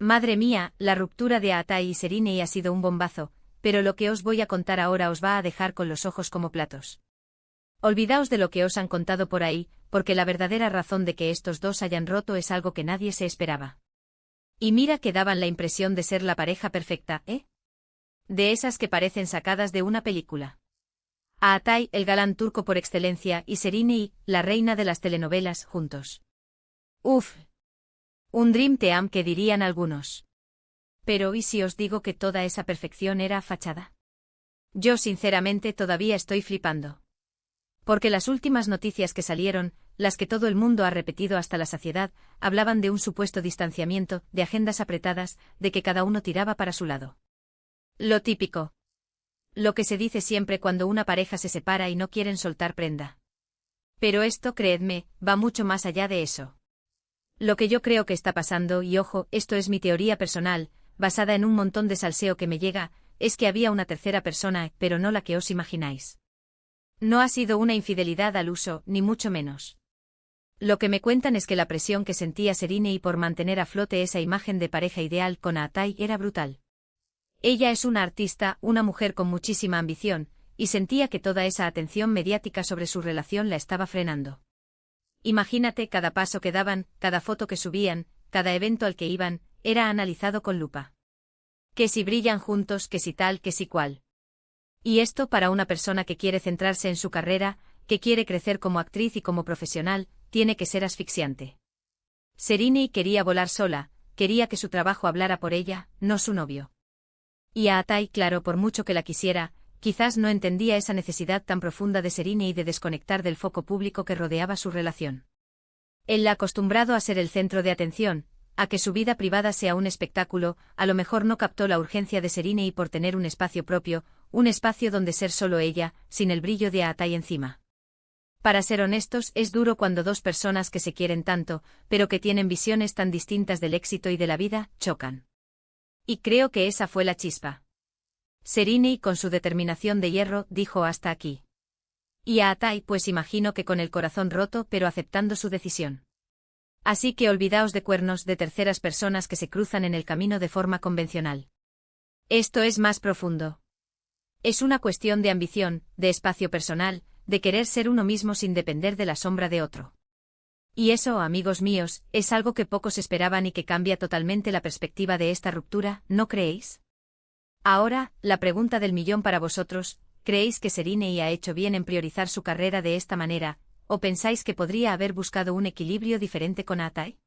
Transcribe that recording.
Madre mía, la ruptura de Aatai y Serinei ha sido un bombazo, pero lo que os voy a contar ahora os va a dejar con los ojos como platos. Olvidaos de lo que os han contado por ahí, porque la verdadera razón de que estos dos hayan roto es algo que nadie se esperaba. Y mira que daban la impresión de ser la pareja perfecta, ¿eh? De esas que parecen sacadas de una película. Aatai, el galán turco por excelencia, y Serinei, la reina de las telenovelas, juntos. Uf. Un dream team que dirían algunos. Pero ¿y si os digo que toda esa perfección era fachada? Yo sinceramente todavía estoy flipando. Porque las últimas noticias que salieron, las que todo el mundo ha repetido hasta la saciedad, hablaban de un supuesto distanciamiento, de agendas apretadas, de que cada uno tiraba para su lado. Lo típico. Lo que se dice siempre cuando una pareja se separa y no quieren soltar prenda. Pero esto, creedme, va mucho más allá de eso. Lo que yo creo que está pasando, y ojo, esto es mi teoría personal, basada en un montón de salseo que me llega, es que había una tercera persona, pero no la que os imagináis. No ha sido una infidelidad al uso, ni mucho menos. Lo que me cuentan es que la presión que sentía Serinei por mantener a flote esa imagen de pareja ideal con Aatai era brutal. Ella es una artista, una mujer con muchísima ambición, y sentía que toda esa atención mediática sobre su relación la estaba frenando. Imagínate cada paso que daban, cada foto que subían, cada evento al que iban, era analizado con lupa. Que si brillan juntos, que si tal, que si cual. Y esto para una persona que quiere centrarse en su carrera, que quiere crecer como actriz y como profesional, tiene que ser asfixiante. Serinei quería volar sola, quería que su trabajo hablara por ella, no su novio. Y Aatai, claro, por mucho que la quisiera, quizás no entendía esa necesidad tan profunda de Serinei de desconectar del foco público que rodeaba su relación. Él, acostumbrado a ser el centro de atención, a que su vida privada sea un espectáculo, a lo mejor no captó la urgencia de Serinei por tener un espacio propio, un espacio donde ser solo ella, sin el brillo de Aatai encima. Para ser honestos, es duro cuando dos personas que se quieren tanto, pero que tienen visiones tan distintas del éxito y de la vida, chocan. Y creo que esa fue la chispa. Serinei, con su determinación de hierro, dijo hasta aquí. Y Aatai, pues imagino que con el corazón roto, pero aceptando su decisión. Así que olvidaos de cuernos de terceras personas que se cruzan en el camino de forma convencional. Esto es más profundo. Es una cuestión de ambición, de espacio personal, de querer ser uno mismo sin depender de la sombra de otro. Y eso, amigos míos, es algo que pocos esperaban y que cambia totalmente la perspectiva de esta ruptura, ¿no creéis? Ahora, la pregunta del millón para vosotros, ¿creéis que Serinei ha hecho bien en priorizar su carrera de esta manera, o pensáis que podría haber buscado un equilibrio diferente con Aatai?